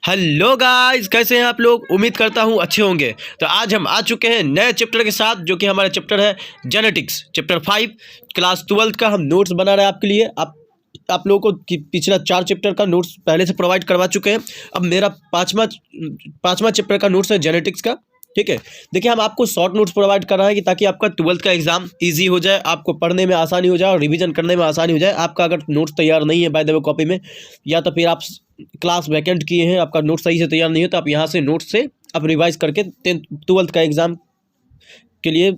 Hello guys, कैसे हैं आप लोग। उम्मीद करता हूं अच्छे होंगे। तो आज हम आ चुके हैं नए चैप्टर के साथ, जो कि हमारा चैप्टर है जेनेटिक्स, चैप्टर 5 क्लास 12 का। हम नोट्स बना रहे हैं आपके लिए। आप लोगों को पिछला 4 चैप्टर का नोट्स पहले से प्रोवाइड करवा चुके हैं। अब मेरा पाँचवा चैप्टर का नोट्स है जेनेटिक्स का। ठीक है, देखिए हम आपको शॉर्ट नोट्स प्रोवाइड कर रहे हैं कि ताकि आपका 12th का एग्जाम इजी हो जाए, आपको पढ़ने में आसानी हो जाए और रिवीजन करने में आसानी हो जाए। आपका अगर नोट्स तैयार नहीं है बाय द वे कॉपी में, या तो फिर आप क्लास वैकेंट किए हैं, आपका नोट सही से तैयार नहीं है, तो आप यहाँ से नोट से आप रिवाइज करके 12th का एग्जाम के लिए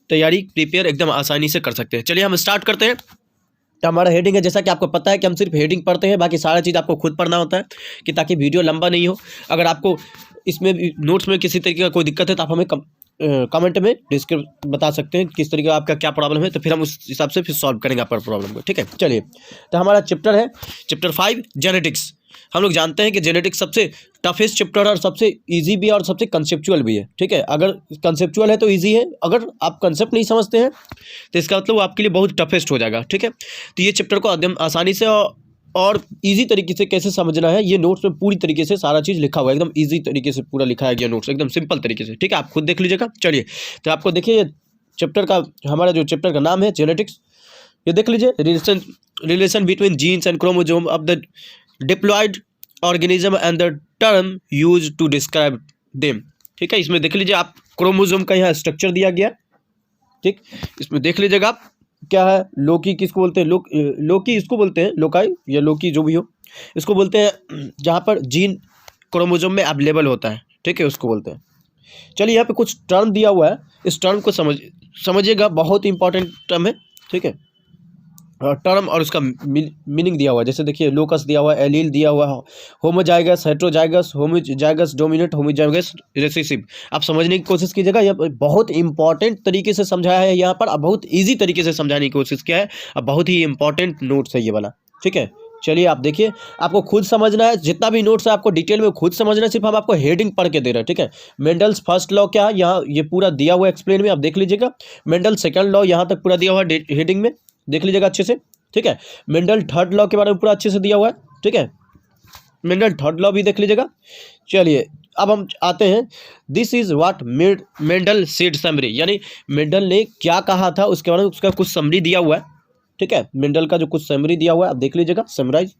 तैयारी प्रिपेयर एकदम आसानी से कर सकते हैं। चलिए हम स्टार्ट करते हैं। तो हमारा हेडिंग है, जैसा कि आपको पता है कि हम सिर्फ हेडिंग पढ़ते हैं, बाकी सारा चीज़ आपको खुद पढ़ना होता है कि ताकि वीडियो लंबा नहीं हो। अगर आपको इसमें नोट्स में किसी तरीके का कोई दिक्कत है तो आप हमें कमेंट में डिस्क्रिप बता सकते हैं किस तरीके का आपका क्या प्रॉब्लम है, तो फिर हम उस हिसाब से फिर सॉल्व करेंगे आपका प्रॉब्लम को। ठीक है, चलिए। तो हमारा चैप्टर है चैप्टर 5 जेनेटिक्स। हम लोग जानते हैं कि जेनेटिक्स सबसे टफेस्ट चैप्टर और सबसे इजी भी है और सबसे कंसेप्चुअल भी है। ठीक है, अगर कंसेप्चुअल है तो इजी है, अगर आप कंसेप्ट नहीं समझते हैं तो इसका मतलब वो आपके लिए बहुत टफेस्ट हो जाएगा। ठीक है, तो ये चैप्टर को एकदम आसानी से और इजी तरीके से कैसे समझना है, ये नोट्स में पूरी तरीके से सारा चीज़ लिखा हुआ है, एकदम इजी तरीके से पूरा लिखा है गया नोट्स, एकदम सिंपल तरीके से। ठीक है, आप खुद देख लीजिएगा। चलिए, तो आपको देखिए चैप्टर का, हमारा जो चैप्टर का नाम है जेनेटिक्स, ये देख लीजिए। Relation between genes and chromosome of the diploid organism and the term use to describe them. ठीक है, इसमें देख लीजिए आप क्रोमोसोम का यहाँ स्ट्रक्चर दिया गया। ठीक, इसमें देख लीजिएगा आप क्या है। लोकी किसको बोलते हैं? लोकी इसको बोलते हैं, लोकाई या लोकी जो भी हो, इसको बोलते हैं जहाँ पर जीन क्रोमोसोम में अवेलेबल होता है। ठीक है, उसको बोलते हैं। चलिए, यहाँ पे कुछ टर्म दिया हुआ है, इस टर्म को समझिएगा, बहुत इंपॉर्टेंट टर्म है। ठीक है, टर्म और उसका मीनिंग दिया हुआ है। जैसे देखिए, लोकस दिया हुआ है, एलील दिया हुआ है, homozygous, heterozygous, homozygous dominant, homozygous recessive. आप समझने की कोशिश कीजिएगा, यह बहुत इंपॉर्टेंट तरीके से समझाया है यहाँ पर, अब बहुत ईजी तरीके से समझाने की कोशिश किया है। अब बहुत ही इंपॉर्टेंट नोट्स है ये वाला। ठीक है, चलिए आप देखिए, आपको खुद समझना है। जितना भी नोट्स है आपको डिटेल में खुद समझना है, सिर्फ हम आपको हेडिंग पढ़ के दे रहे हैं। ठीक है, मेंडल्स फर्स्ट लॉ क्या है, यहाँ ये पूरा दिया हुआ एक्सप्लेन में, आप देख लीजिएगा। मेंडल सेकंड लॉ यहाँ तक पूरा दिया हुआ है हेडिंग में, देख लीजिएगा अच्छे से। ठीक है, मेंडल थर्ड लॉ के बारे में पूरा अच्छे से दिया हुआ है। ठीक है, मेंडल थर्ड लॉ भी देख लीजिएगा। चलिए, अब हम आते हैं, this is what Mendel said summary, यानी मेंडल ने क्या कहा था उसके बारे में उसका कुछ समरी दिया हुआ है। ठीक है, मेंडल का जो कुछ समरी दिया हुआ है आप देख लीजिएगा, समराइज।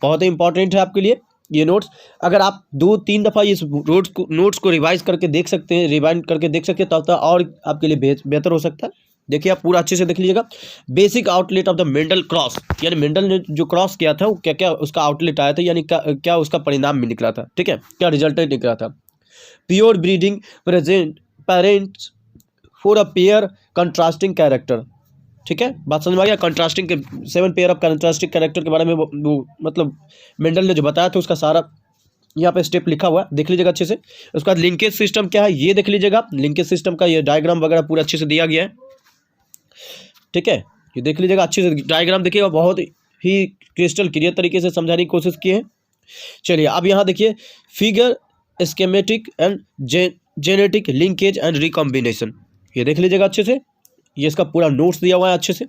बहुत ही इंपॉर्टेंट है आपके लिए ये नोट्स। अगर आप 2-3 दफ़ा इस नोट्स को रिवाइज करके देख सकते हैं, रिवाइंड करके देख सकते हैं, तब तक और आपके लिए बेहतर हो सकता है। देखिए, आप पूरा अच्छे से देख लीजिएगा। Basic outlet of the Mendel cross, यानी मेंडल ने जो क्रॉस किया था वो क्या क्या उसका आउटलेट आया था, यानी क्या उसका परिणाम भी निकला था। ठीक है, क्या रिजल्टेंट निकला था। Pure breeding parents for a pair contrasting character. ठीक है, बात समझ में आ गया। कंट्रास्टिंग के 7 पेयर ऑफ कंट्रास्टिंग कैरेक्टर के बारे में वो मतलब मेंडल ने जो बताया था उसका सारा यहाँ पे स्टेप लिखा हुआ है, देख लीजिएगा अच्छे से। उसके बाद लिंकेज सिस्टम क्या है ये देख लीजिएगा। लिंकेज सिस्टम का ये डायग्राम वगैरह पूरा अच्छे से दिया गया है। ठीक है, ये देख लीजिएगा अच्छे से डायग्राम, देखिएगा बहुत ही क्रिस्टल क्लियर तरीके से समझाने की कोशिश की है। चलिए, अब यहाँ देखिए, figure schematic and genetic linkage and recombination, ये देख लीजिएगा अच्छे से। ये इसका पूरा नोट्स दिया हुआ है अच्छे से।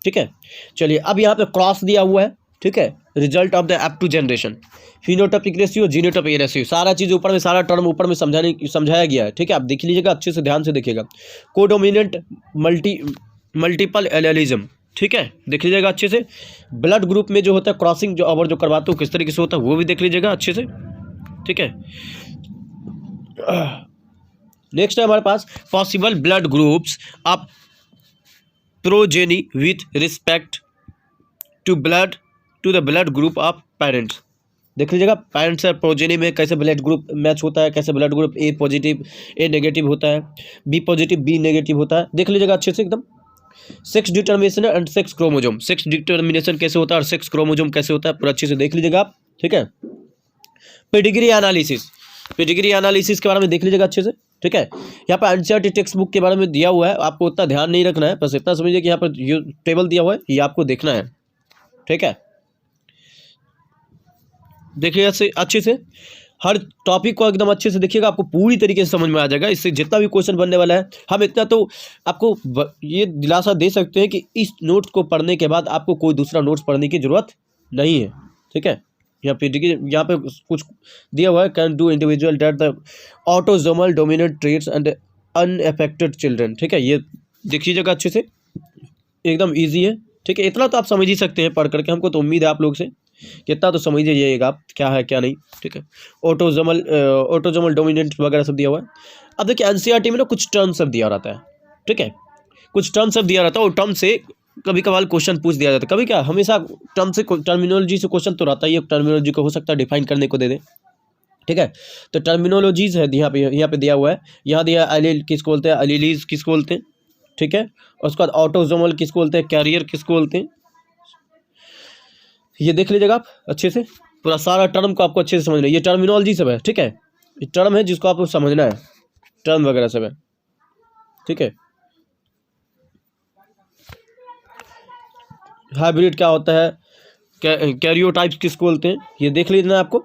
ठीक है, चलिए, अब यहाँ पे क्रॉस दिया हुआ है। ठीक है, result of the up to generation, phenotypic ratio, genotypic ratio, सारा चीज़ ऊपर में, सारा टर्म ऊपर में समझाया गया है। ठीक है, आप देख लीजिएगा अच्छे से, ध्यान से देखिएगा। कोडोमिनेंट मल्टीपल एलेलिज्म। ठीक है, देख लीजिएगा अच्छे से। ब्लड ग्रुप में जो होता है क्रॉसिंग जो और जो करवाते हो किस तरीके से होता है वो भी देख लीजिएगा अच्छे से। ठीक है, नेक्स्ट है हमारे पास possible blood groups of progeny with respect to the blood group of parents. देख लीजिएगा, पेरेंट्स और प्रोजेनी में कैसे ब्लड ग्रुप मैच होता है, कैसे blood group A positive A negative होता है, बी पॉजिटिव बी नेगेटिव होता है, देख लीजिएगा अच्छे से एकदम। Sex determination and sex chromosome, sex determination कैसे होता है और सेक्स क्रोमोसोम कैसे होता है पूरा अच्छे से देख लीजिएगा आप। ठीक है, पेडिग्री एनालिसिस के बारे में देख लीजिएगा अच्छे से। ठीक है, यहाँ पर एनसीईआरटी टेक्स्ट बुक के बारे में दिया हुआ है, आपको उतना ध्यान नहीं रखना है, बस इतना समझिए कि यहाँ पर ये टेबल दिया हुआ है, ये आपको देखना है। ठीक है, देखिए अच्छे से हर टॉपिक को एकदम अच्छे से देखिएगा, आपको पूरी तरीके से समझ में आ जाएगा। इससे जितना भी क्वेश्चन बनने वाला है, हम इतना तो आपको ये दिलासा दे सकते हैं कि इस नोट्स को पढ़ने के बाद आपको कोई दूसरा नोट्स पढ़ने की ज़रूरत नहीं है। ठीक है, यहाँ पे देखिए, यहाँ पे कुछ दिया हुआ है, can do individual date the autosomal dominant traits and unaffected children. ठीक है, ये देख लीजिएगा अच्छे से, एकदम इजी है। ठीक है, इतना तो आप समझ ही सकते हैं पढ़ करके, हमको तो उम्मीद है आप लोग से कि इतना तो समझ जाइएगा आप क्या है क्या नहीं। ठीक है, ऑटोजोमल डोमिनेंट वगैरह सब दिया हुआ है। अब देखिए एनसीईआरटी में ना कुछ टर्म सब दिया रहता है। ठीक है, कुछ टर्म सब दिया रहता है, और टर्म से कभी कभार क्वेश्चन पूछ दिया जाता है। कभी क्या, हमेशा टर्म से टर्मिनोलॉजी से क्वेश्चन तो रहता ही है, टर्मिनोलॉजी को हो सकता है डिफाइन करने को दे दे। ठीक है, तो टर्मिनोलॉजीज है यहाँ पे दिया हुआ है। यहाँ दिया एलील किसको बोलते हैं, एलीलीज किसको बोलते हैं। ठीक है, और उसके बाद ऑटोजोमल किसको बोलते हैं, कैरियर किसको बोलते हैं। ये देख लीजिएगा आप अच्छे से, पूरा सारा टर्म को आपको अच्छे से समझना है। ये टर्मिनोलॉजी सब है। ठीक है, ये टर्म है जिसको आपको समझना है, टर्म वगैरह सब है। ठीक है, हाइब्रिड क्या होता है, कैरियोटाइप्स किसको बोलते हैं, ये देख लीजिए आपको।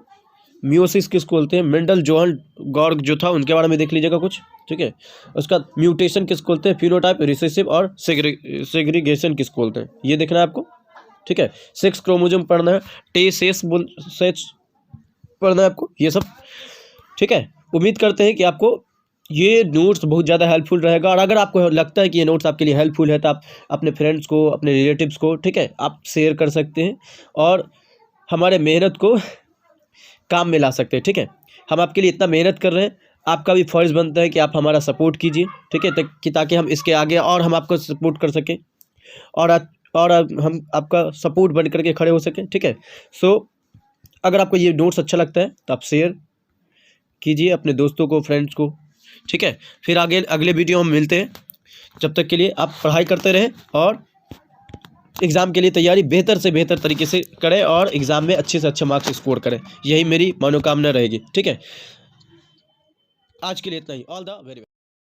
म्यूसिस किसको बोलते हैं, मेंडल जोहन गॉर्ग जो था उनके बारे में देख लीजिएगा कुछ। ठीक है, उसका म्यूटेशन किसको बोलते हैं, फिनोटाइप, रिसेसिव और सेग्रीगेशन किसको बोलते हैं, ये देखना है आपको। ठीक है, 6 क्रोमोसोम पढ़ना है, सेच पढ़ना है आपको, ये सब। ठीक है, उम्मीद करते हैं कि आपको ये नोट्स बहुत ज़्यादा हेल्पफुल रहेगा, और अगर आपको लगता है कि ये नोट्स आपके लिए हेल्पफुल है तो आप अपने फ्रेंड्स को, अपने रिलेटिव्स को, ठीक है, आप शेयर कर सकते हैं और हमारे मेहनत को काम में ला सकते हैं। ठीक है, हम आपके लिए इतना मेहनत कर रहे हैं, आपका भी फर्ज बनता है कि आप हमारा सपोर्ट कीजिए। ठीक है, ताकि हम इसके आगे और हम आपको सपोर्ट कर सकें, और हम आपका सपोर्ट बन करके खड़े हो सकें। ठीक है, सो अगर आपको ये नोट्स अच्छा लगता है तो आप शेयर कीजिए अपने दोस्तों को, फ्रेंड्स को। ठीक है, फिर आगे अगले वीडियो हम मिलते हैं। जब तक के लिए आप पढ़ाई करते रहें और एग्ज़ाम के लिए तैयारी बेहतर से बेहतर तरीके से करें, और एग्ज़ाम में अच्छे से अच्छे मार्क्स स्कोर करें, यही मेरी मनोकामना रहेगी। ठीक है, आज के लिए इतना ही। All the very best.